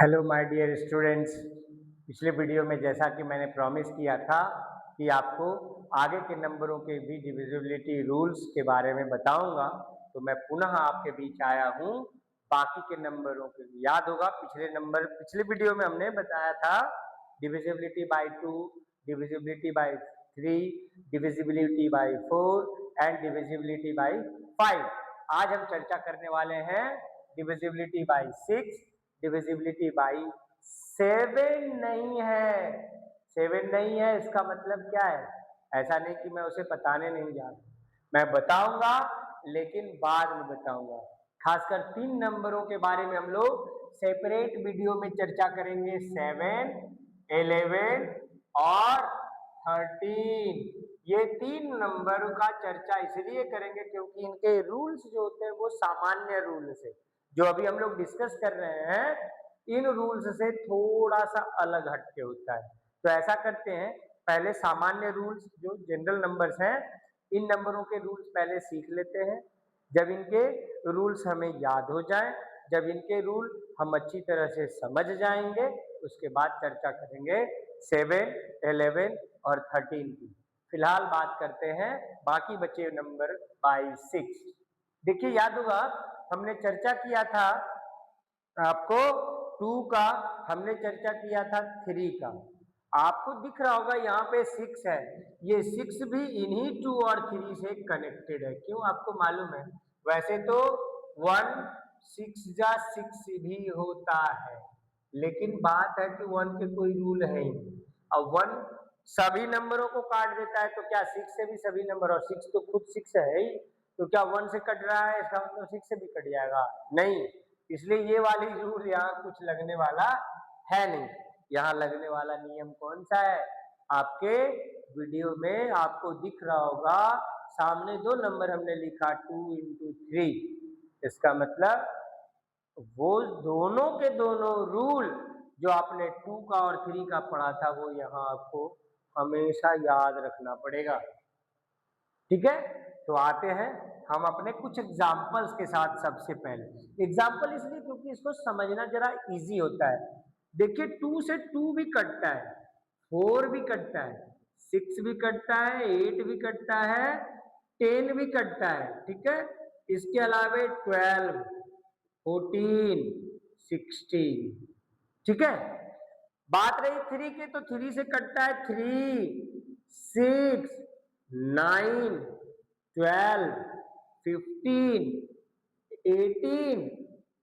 Hello my dear students. पिछले video में जैसा कि मैंने प्रॉमिस किया था कि आपको आगे के नंबरों के भी डिविजिबिलिटी रूल्स के बारे में बताऊंगा, तो मैं पुनः आपके बीच आया हूं बाकी के नंबरों के। याद होगा पिछले वीडियो में हमने बताया था divisibility bye 2, divisibility bye 3, divisibility bye 4 and divisibility bye 5। आज हम चर्चा करने वाले हैं डिविजिबिलिटी बाय 6, डिविजिबिलिटी बाई 7 नहीं है। 7 नहीं है, इसका मतलब क्या है? ऐसा नहीं कि मैं उसे बताने नहीं जा रहा, मैं बताऊंगा लेकिन बाद में बताऊंगा। खासकर 3 नंबरों के बारे में हम लोग सेपरेट वीडियो में चर्चा करेंगे, 7, 11 और 13। ये 3 नंबर का चर्चा इसलिए करेंगे क्योंकि इनके रूल्स जो होते हैं वो सामान्य रूल्स है। जो अभी हम लोग डिस्कस कर रहे हैं इन रूल्स से थोड़ा सा अलग हटके होता है। तो ऐसा करते हैं, पहले सामान्य रूल्स जो जनरल नंबर्स हैं, इन नंबरों के रूल्स पहले सीख लेते हैं। जब इनके रूल्स हमें याद हो जाएं, जब इनके रूल हम अच्छी तरह से समझ जाएंगे, उसके बाद चर्चा करेंगे 7, 11 और 13 की। फिलहाल बात करते हैं बाकी बचे नंबर बाई 6। देखिए, याद होगा हमने चर्चा किया था आपको 2 का, हमने चर्चा किया था 3 का। आपको दिख रहा होगा यहाँ पे 6 है, ये 6 भी इन्हीं 2 और 3 से कनेक्टेड है। क्यों, आपको मालूम है? वैसे तो 1 6 जा 6 भी होता है, लेकिन बात है कि 1 के कोई रूल है ही नहीं। अब 1 सभी नंबरों को काट देता है, तो क्या 6 से भी सभी नंबर, और 6 तो खुद 6 है ही, तो क्या 1 से कट रहा है इसका मतलब 6 से भी कट जाएगा? नहीं। इसलिए ये वाली रूल यहाँ कुछ लगने वाला है नहीं। यहाँ लगने वाला नियम कौन सा है? आपके वीडियो में आपको दिख रहा होगा, सामने 2 नंबर हमने लिखा 2 into 3। इसका मतलब वो दोनों के दोनों रूल जो आपने 2 का और 3 का पढ़ा था वो यहाँ आपको हमेशा याद रखना पड़ेगा। ठीक है, तो आते हैं हम अपने कुछ एग्जाम्पल्स के साथ। सबसे पहले एग्जाम्पल इसलिए क्योंकि इसको समझना जरा इजी होता है। देखिए, 2 से 2 भी कटता है, 4 भी कटता है, 6 भी कटता है, 8 भी कटता है, 10 भी कटता है। ठीक है, इसके अलावा 12, 14, 16। ठीक है, बात रही 3 की, तो 3 से कटता है 3, 6, 9, 12, 15, 18,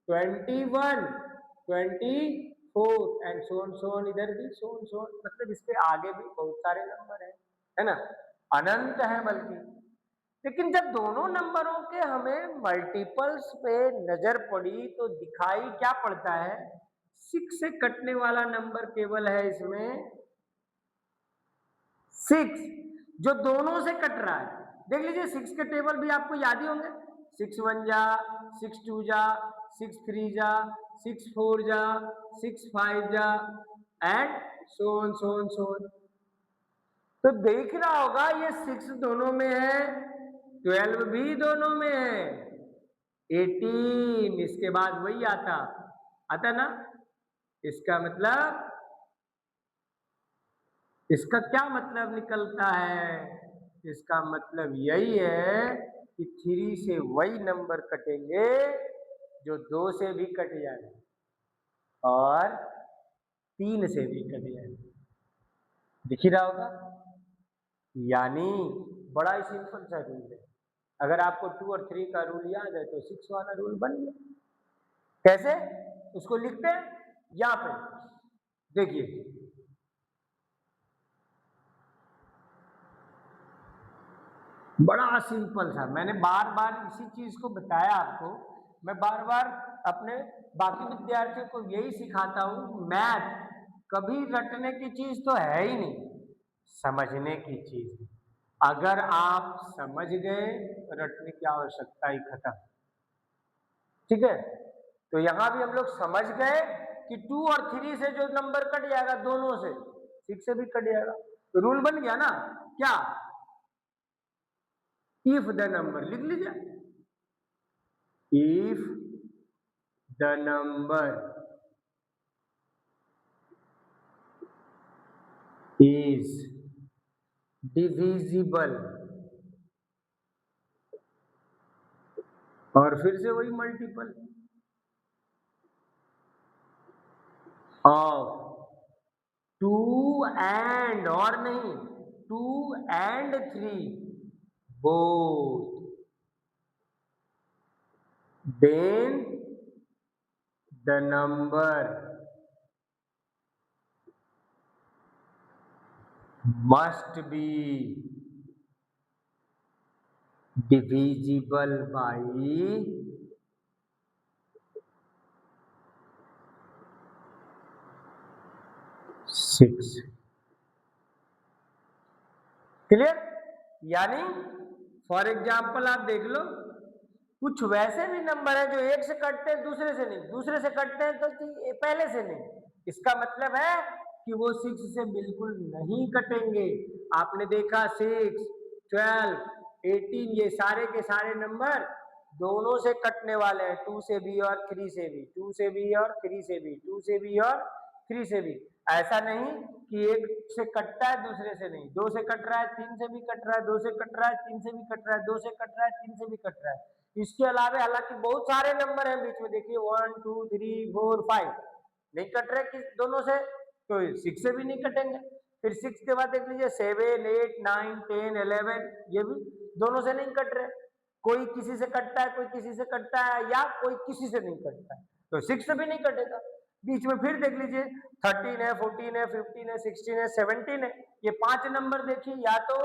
21, 24 एंड सोन इधर भी सोन, मतलब इसके आगे भी बहुत सारे नंबर हैं, है ना, अनंत है बल्कि। लेकिन जब दोनों नंबरों के हमें मल्टीपल्स पे नजर पड़ी तो दिखाई क्या पड़ता है? 6 से कटने वाला नंबर केवल है इसमें 6, जो दोनों से कट रहा है। देख लीजिए, 6 के टेबल भी आपको याद ही होंगे। 6 1 जा, 6 2 जा, 6 3 जा, 6 4 जा, 6 5 जा एंड सोन। तो देख रहा होगा ये 6 दोनों में है, 12 भी दोनों में है, 18 इसके बाद वही आता ना। इसका मतलब, इसका क्या मतलब निकलता है? इसका मतलब यही है कि 3 से वही नंबर कटेंगे जो 2 से भी कट जाए और 3 से भी कट जाए। दिख ही रहा होगा, यानी बड़ा ही सिंपल सा रूल है। अगर आपको 2 और 3 का रूल याद है तो 6 वाला रूल बन गया। कैसे उसको लिखते हैं? यहां पे देखिए, बड़ा सिंपल था। मैंने बार बार इसी चीज को बताया आपको। मैं बार बार अपने बाकी विद्यार्थियों को यही सिखाता हूं, मैथ कभी रटने की चीज तो है ही नहीं, समझने की चीज। अगर आप समझ गए, रटने की आवश्यकता ही खत्म। ठीक है, तो यहां भी हम लोग समझ गए कि 2 और 3 से जो नंबर कट जाएगा दोनों से, 6 से भी कट जाएगा। तो रूल बन गया ना क्या? इफ द नंबर, लिख लीजिए, if the number is divisible, और फिर से वही मल्टीपल ऑफ 2 एंड, और नहीं 2 and 3 both, then the number must be divisible by 6. Clear? यानी फॉर एग्जाम्पल आप देख लो, कुछ वैसे भी नंबर है जो एक से कटते हैं, दूसरे से नहीं, दूसरे से कटते हैं तो पहले से नहीं। इसका मतलब है कि वो 6 से बिल्कुल नहीं कटेंगे। आपने देखा 6, 12, 18 ये सारे के सारे नंबर दोनों से कटने वाले हैं, 2 से भी और 3 से भी, 2 से भी और 3 से भी, 2 से भी और 3 से भी। ऐसा नहीं कि एक से कटता है दूसरे से नहीं, 2 से कट रहा है, 3 से भी कट रहा है, 2 से कट रहा है, 3 से भी कट रहा है, 2 से कट रहा है, 3 से भी कट रहा है। इसके अलावा हालांकि बहुत सारे नंबर हैं बीच में, देखिए 1 2 3 4 5 नहीं कट रहे किस दोनों से, तो 6 से भी नहीं कटेंगे। फिर 6 के बाद देख लीजिए 7 8 9 10 11 ये भी दोनों से नहीं कट रहे, कोई किसी से कटता है, कोई किसी से कटता है, या कोई किसी से नहीं कटता है, तो 6 से भी नहीं कटेगा। बीच में फिर देख लीजिए 13 है, 14 है, 15 है, 16 है, 17 है, ये 5 नंबर देखिए या तो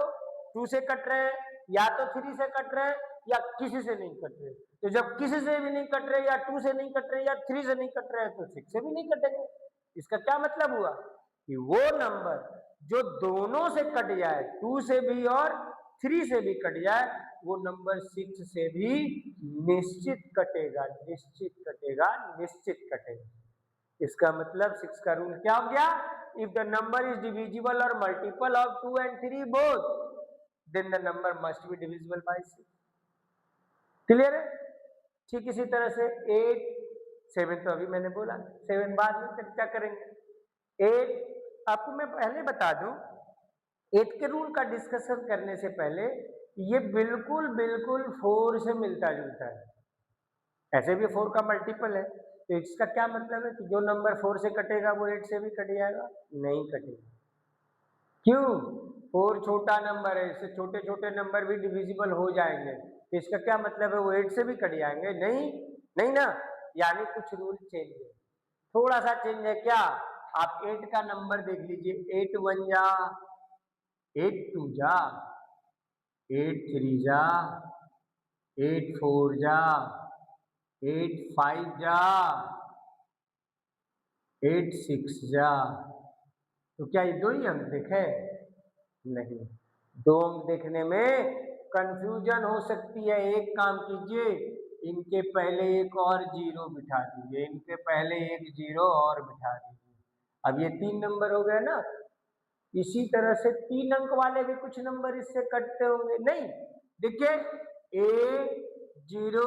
2 से कट रहे हैं, या तो 3 से कट रहे हैं, या किसी से नहीं कट रहे। तो जब किसी से भी नहीं कट रहे, या 2 से नहीं कट रहे, या 3 से नहीं कट रहे, तो 6 से भी नहीं कटेंगे। इसका क्या मतलब हुआ कि वो नंबर जो दोनों से कट जाए, 2 से भी और 3 से भी कट जाए, वो नंबर 6 से भी निश्चित कटेगा, निश्चित कटेगा, निश्चित कटेगा। इसका मतलब 6 का रूल क्या हो गया? If the number is divisible और multiple of 2 and 3 both, then the number must be divisible by 6। Clear है? ठीक इसी तरह से 8 7 तो अभी मैंने बोला, 7 बाद में चर्चा करेंगे। 8 आपको मैं पहले बता दूं, 8 के रूल का डिस्कशन करने से पहले ये बिल्कुल बिल्कुल 4 से मिलता जुलता है। ऐसे भी 4 का मल्टीपल है, तो इसका क्या मतलब है कि जो नंबर 4 से कटेगा वो 8 से भी कट जाएगा? नहीं कटेगा। क्यों? 4 छोटा नंबर है, इससे छोटे छोटे नंबर भी डिविजिबल हो जाएंगे, तो इसका क्या मतलब है वो 8 से भी कट जाएंगे? नहीं, नहीं ना। यानी कुछ रूल चेंज है, थोड़ा सा चेंज है। क्या? आप 8 का नंबर देख लीजिए, 8 1 जा, 8 2 जा, 8 3 जा, 8 4 जा, 8 5 जा, 8 6 जा, तो क्या ये 2 ही अंक दिखे? नहीं, 2 अंक देखने में कंफ्यूजन हो सकती है। एक काम कीजिए, इनके पहले एक और जीरो बिठा दीजिए, इनके पहले एक जीरो और बिठा दीजिए। अब ये 3 नंबर हो गए ना। इसी तरह से 3 अंक वाले भी कुछ नंबर इससे कटते होंगे, नहीं? देखिए 1 0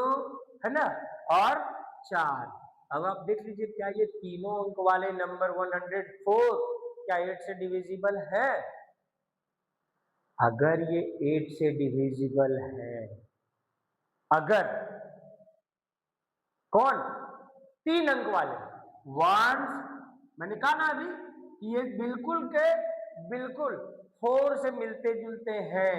है ना, और 4। अब आप देख लीजिए क्या ये तीनों अंक वाले नंबर 104 क्या 8 से डिविजिबल है? अगर ये 8 से डिविजिबल है, अगर कौन? 3 अंक वाले वंस, मैंने कहा ना अभी कि ये बिल्कुल के बिल्कुल 4 से मिलते जुलते हैं,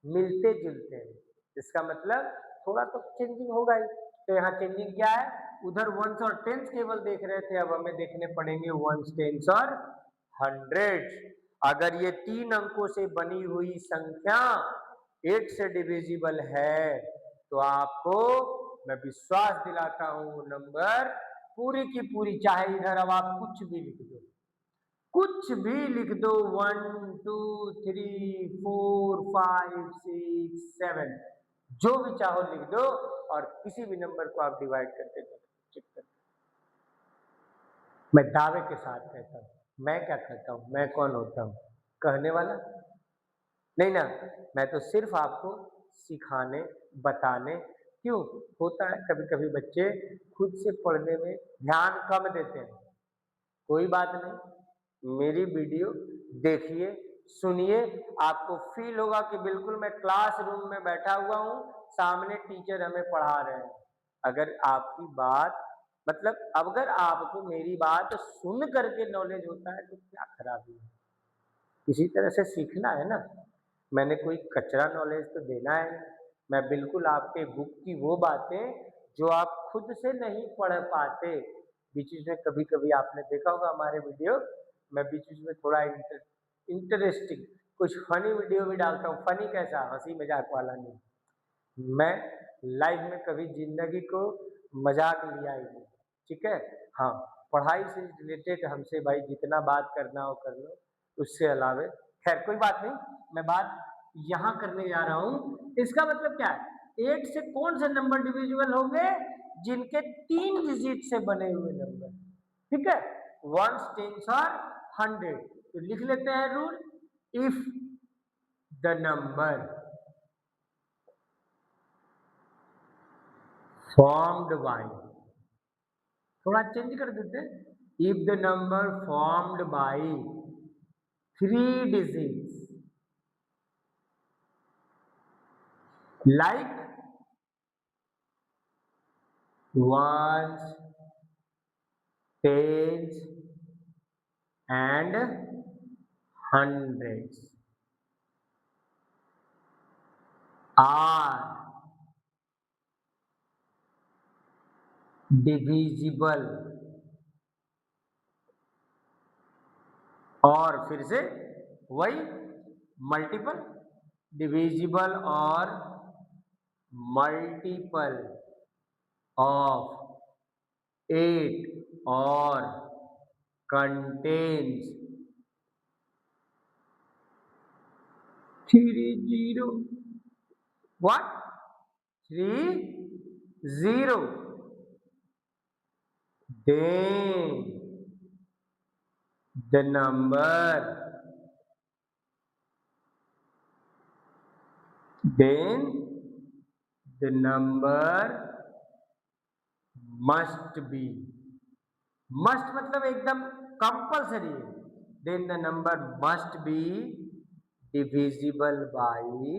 मिलते जुलते हैं। इसका मतलब थोड़ा तो चेंजिंग होगा ही। तो यहाँ चेंजिंग क्या है? उधर वंस और टेंस केवल देख रहे थे, अब हमें देखने पड़ेंगे वंस, टेंस और हंड्रेड। अगर ये 3 अंकों से बनी हुई संख्या 8 से डिविजिबल है, तो आपको मैं विश्वास दिलाता हूं नंबर पूरी की पूरी, चाहे इधर अब आप कुछ भी लिख दो, कुछ भी लिख दो, 1 2 3 4 5 6 7 जो भी चाहो लिख दो, और किसी भी नंबर को आप डिवाइड करके दो। मैं दावे के साथ कहता हूं, मैं क्या कहता हूं, मैं कौन होता हूं? कहने वाला? नहीं ना। मैं तो सिर्फ आपको सिखाने, बताने। क्यों? होता है कभी कभी बच्चे खुद से पढ़ने में ध्यान कम देते हैं, कोई बात नहीं, मेरी वीडियो देखिए, सुनिए, आपको फील होगा कि बिल्कुल मैं क्लासरूम में बैठा हुआ हूँ, सामने टीचर हमें पढ़ा रहे हैं। अगर आपकी बात मतलब अगर आपको मेरी बात सुन करके नॉलेज होता है तो क्या खराबी है? इसी तरह से सीखना है ना। मैंने कोई कचरा नॉलेज तो देना है नहीं। मैं बिल्कुल आपके बुक की वो बातें जो आप खुद से नहीं पढ़ पाते, बीच-बीच में कभी-कभी आपने देखा होगा हमारे वीडियो, मैं बीच-बीच में थोड़ा इंटरेस्टिंग कुछ फनी वीडियो भी डालता हूँ। फनी कैसा? हँसी मज़ाक वाला नहीं। मैं लाइफ में कभी ज़िंदगी को मज़ाक लिया ही नहीं, ठीक है? हाँ, पढ़ाई से रिलेटेड हमसे भाई जितना बात करना हो कर लो, उससे अलावे खैर कोई बात नहीं, मैं बात यहाँ करने जा रहा हूँ। इसका मतलब क्या है? 8 से कौन से नंबर डिविजिबल होंगे? जिनके 3 डिजिट से बने हुए नंबर, ठीक है? वन्स, टेन्स और 100। तो लिख लेते हैं rule, if the number formed by, थोड़ा चेंज कर देते हैं, if the number formed by 3 digits like ones, tens and hundreds are divisible, और फिर से वही मल्टीपल, डिविजिबल और मल्टीपल ऑफ 8 और contains 30 what 30, then the number then the number must be, must मतलब एकदम कंपलसरी है, then the number must be divisible by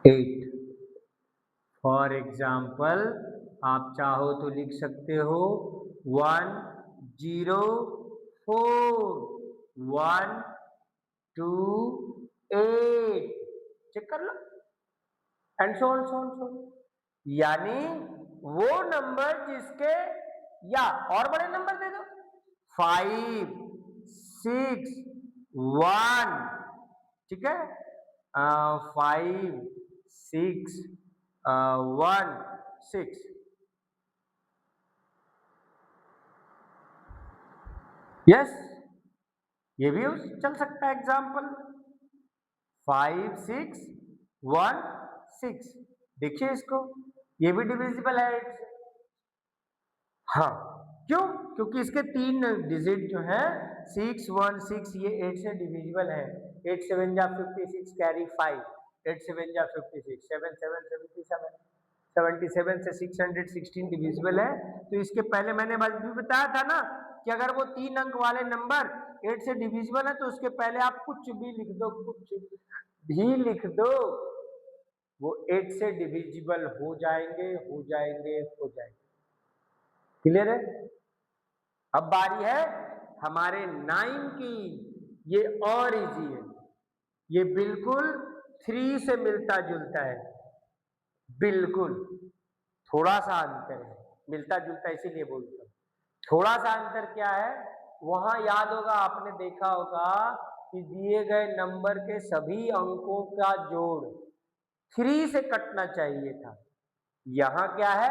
8। For example आप चाहो तो लिख सकते हो 104 1 2 8, चेक कर लो, and so on so on so on. यानी वो नंबर जिसके, या और बड़े नंबर दे दो, 5 6 1, ठीक है, 5 6 1 6, यस, ये भी चल सकता है एग्जाम्पल 5 6 1 6, देखिए इसको, ये भी डिविजिबल है 8 से। हाँ, क्यों? क्योंकि इसके 3 डिजिट जो है 6 1 6, ये 8 से डिविजिबल है। 8 7 जा 56 कैरी 5, 8 7 जा 56, 7 7 77, 77 से 616 डिविजिबल है। तो इसके पहले मैंने भी बताया था ना कि अगर वो 3 अंक वाले नंबर 8 से डिविजिबल है तो उसके पहले आप कुछ भी लिख दो, कुछ भी लिख दो, वो 8 से डिविजिबल हो जाएंगे, हो जाएंगे, हो जाएंगे। क्लियर है? अब बारी है हमारे 9 की, ये और इजी है, ये बिल्कुल 3 से मिलता जुलता है, बिल्कुल, थोड़ा सा अंतर है, मिलता जुलता इसीलिए बोलता हूं। थोड़ा सा अंतर क्या है? वहां याद होगा, आपने देखा होगा कि दिए गए नंबर के सभी अंकों का जोड़ 3 से कटना चाहिए था। यहाँ क्या है?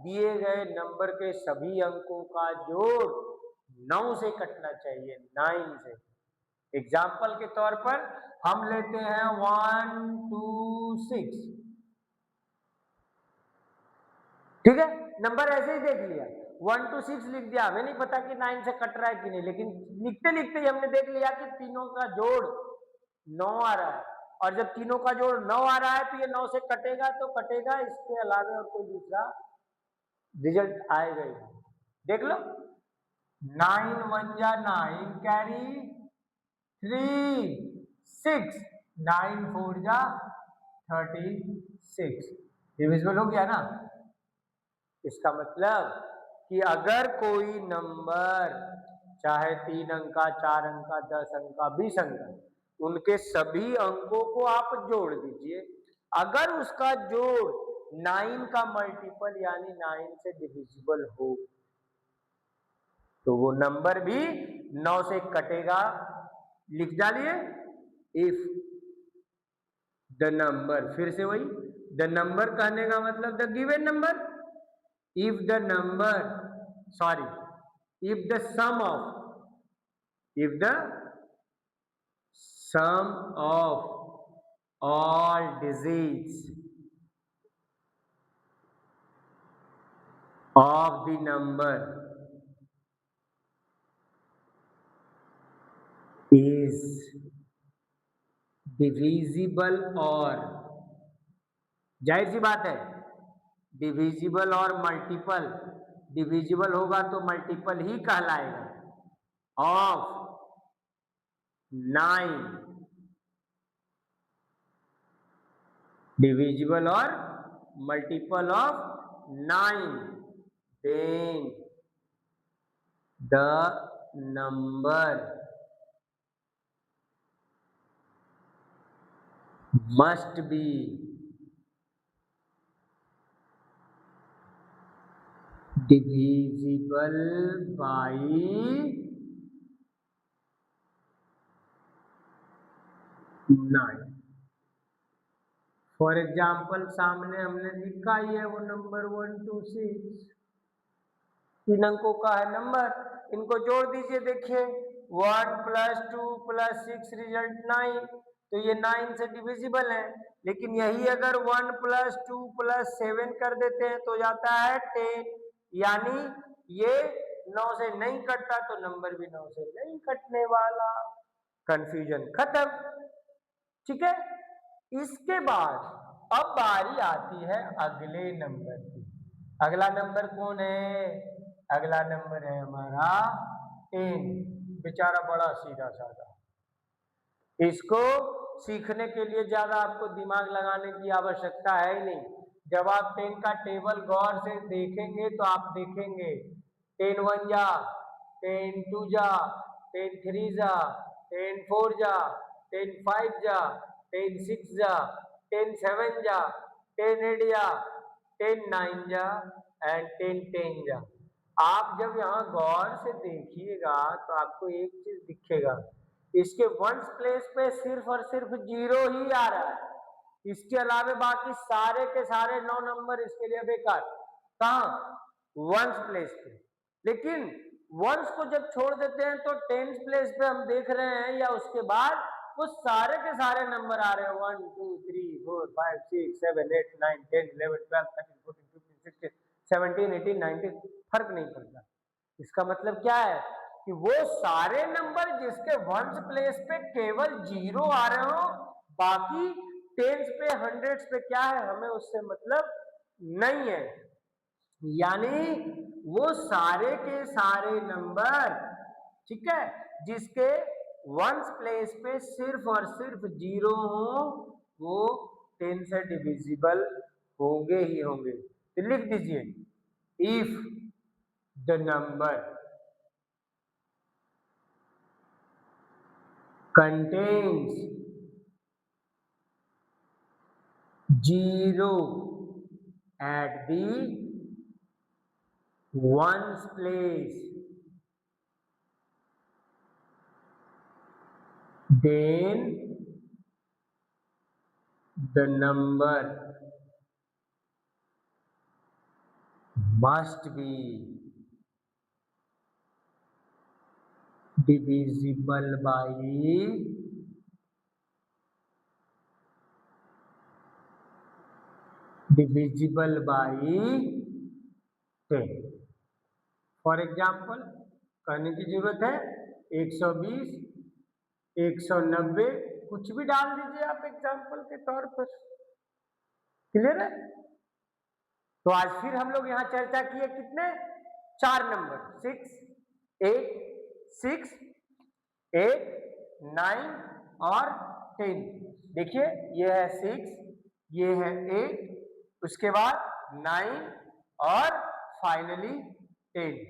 दिए गए नंबर के सभी अंकों का जोड़ 9 से कटना चाहिए, 9 से। एग्जाम्पल के तौर पर हम लेते हैं 1 2 6, ठीक है, नंबर ऐसे ही देख लिया, 1 2 6 लिख दिया, हमें नहीं पता कि 9 से कट रहा है कि नहीं, लेकिन लिखते लिखते ही हमने देख लिया कि तीनों का जोड़ 9 आ रहा है, और जब तीनों का जोड़ 9 आ रहा है तो ये 9 से कटेगा तो कटेगा, इसके अलावा और कोई दूसरा रिजल्ट आएगा ही। देख लो, 9 1 जा 9 कैरी 3 6, 9 4 जा 36, डिविजिबल हो गया ना। इसका मतलब कि अगर कोई नंबर चाहे 3 अंक का, 4 अंक का, 10 अंक का, 20 अंक का, उनके सभी अंकों को आप जोड़ दीजिए। अगर उसका जोड़ 9 का मल्टीपल यानी 9 से डिविजिबल हो तो वो नंबर भी 9 से कटेगा। लिख डालिए, इफ द नंबर, फिर से वही, द नंबर कहने का मतलब the given number, if the number, sorry, if the sum of, if the sum of all digits of the number is divisible और, जाहिर सी बात है, डिविजिबल और मल्टीपल, डिविजिबल होगा तो मल्टीपल ही कहलाएगा, ऑफ 9, डिविजिबल और multiple of 9, then the number must be divisible by 9। For example सामने हमने लिखा ही है वो नंबर 1 2 6, 3 अंकों का है नंबर, इनको जोड़ दीजिए। देखिए 1 + 2 + 6 रिजल्ट 9, तो ये 9 से डिविजिबल है। लेकिन यही अगर 1 + 2 + 7 कर देते हैं तो जाता है 10, यानी ये 9 से नहीं कटता तो नंबर भी 9 से नहीं कटने वाला। कंफ्यूजन खत्म। ठीक है, इसके बाद अब बारी आती है अगले नंबर की। अगला नंबर कौन है? अगला नंबर है हमारा 10। बेचारा बड़ा सीधा साधा, इसको सीखने के लिए ज्यादा आपको दिमाग लगाने की आवश्यकता है ही नहीं। जब आप 10 का टेबल गौर से देखेंगे तो आप देखेंगे 10 1 जा, 10 2 जा, 10 3 जा, 10 4 जा, 10 5 जा, 10 6 जा, 10 7 जा, 10 8 जा, 10 9 जा एंड 10 10 जा। आप जब यहाँ गौर से देखिएगा तो आपको एक चीज दिखेगा, इसके वंस प्लेस पे सिर्फ और सिर्फ 0 ही आ रहा है, इसके अलावे बाकी सारे के सारे 9 नंबर इसके लिए बेकार। कहाँ? वंस प्लेस पे। लेकिन वंस को जब छोड़ देते हैं तो टेंस प्लेस पे हम देख रहे हैं या उसके बाद वो सारे के सारे नंबर आ रहे हैं 1 2 3 4 5 6 7 8 9 10 11 12 13 14 15 16 17 18 19, फर्क नहीं पड़ता। इसका मतलब क्या है कि वो सारे नंबर जिसके वंस प्लेस पे केवल 0 आ रहे हो, बाकी टेंस पे हंड्रेड्स पे क्या है हमें उससे मतलब नहीं है। यानी वो सारे के सारे नंबर, ठीक है, जिसके वंस प्लेस पे सिर्फ और सिर्फ 0 हो वो 10 से डिविजिबल होंगे ही होंगे। तो लिख दीजिए, if the number contains 0 at the ones place, then the number must be divisible by 10। For example कहने की जरूरत है 120, 190, कुछ भी डाल दीजिए आप एग्जाम्पल के तौर पर। क्लियर है? तो आज फिर हम लोग यहाँ चर्चा किए कितने 4 नंबर 6, 8, 6, 8, 9 और 10। देखिए ये है 6, ये है 8, उसके बाद 9 और फाइनली 10।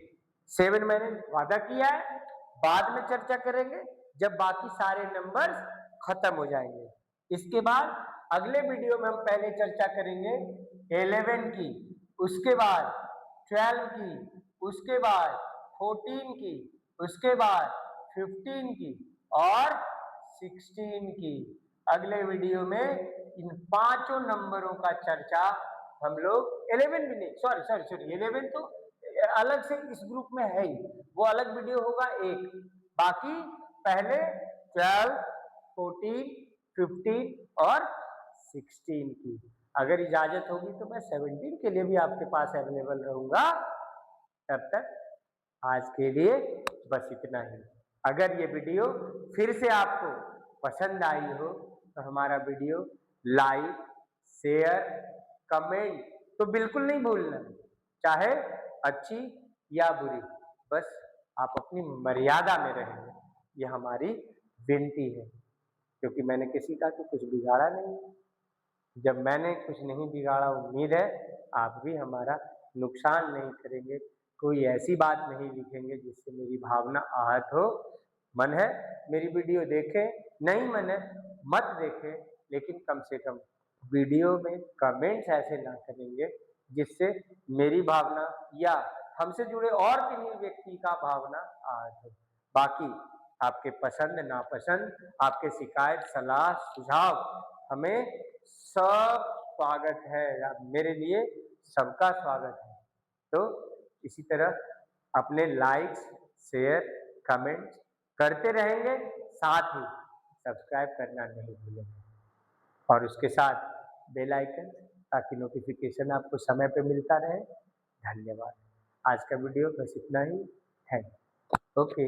7 मैंने वादा किया है, बाद में चर्चा करेंगे जब बाकी सारे नंबर्स खत्म हो जाएंगे। इसके बाद अगले वीडियो में हम पहले चर्चा करेंगे 11 की, उसके बाद 12 की, उसके बाद 14 की, उसके बाद 15 की और 16 की। अगले वीडियो में इन पांचों नंबरों का चर्चा हम लोग 11 भी नहीं, सॉरी 11 तो अलग से इस ग्रुप में है ही, वो अलग वीडियो होगा एक। बाकी पहले 12, 14, 15 और 16 की। अगर इजाजत होगी तो मैं 17 के लिए भी आपके पास अवेलेबल रहूंगा। तब तक आज के लिए बस इतना ही। अगर ये वीडियो फिर से आपको पसंद आई हो तो हमारा वीडियो लाइक, शेयर, कमेंट तो बिल्कुल नहीं भूलना, चाहे अच्छी या बुरी, बस आप अपनी मर्यादा में रहेंगे, ये हमारी विनती है। क्योंकि मैंने किसी का तो कुछ बिगाड़ा नहीं, जब मैंने कुछ नहीं बिगाड़ा, उम्मीद है आप भी हमारा नुकसान नहीं करेंगे, कोई ऐसी बात नहीं लिखेंगे जिससे मेरी भावना आहत हो। मन है मेरी वीडियो देखें, नहीं मन है मत देखें, लेकिन कम से कम वीडियो में कमेंट्स ऐसे ना करेंगे जिससे मेरी भावना या हमसे जुड़े और किन्हीं व्यक्ति का भावना आहत हो। बाकी आपके पसंद नापसंद, आपके शिकायत, सलाह, सुझाव हमें सब स्वागत है, मेरे लिए सबका स्वागत है। तो इसी तरह अपने लाइक्स, शेयर, कमेंट्स करते रहेंगे, साथ ही सब्सक्राइब करना नहीं भूलेंगे और उसके साथ बेल आइकन, ताकि नोटिफिकेशन आपको समय पे मिलता रहे। धन्यवाद। आज का वीडियो बस इतना ही है। ओके।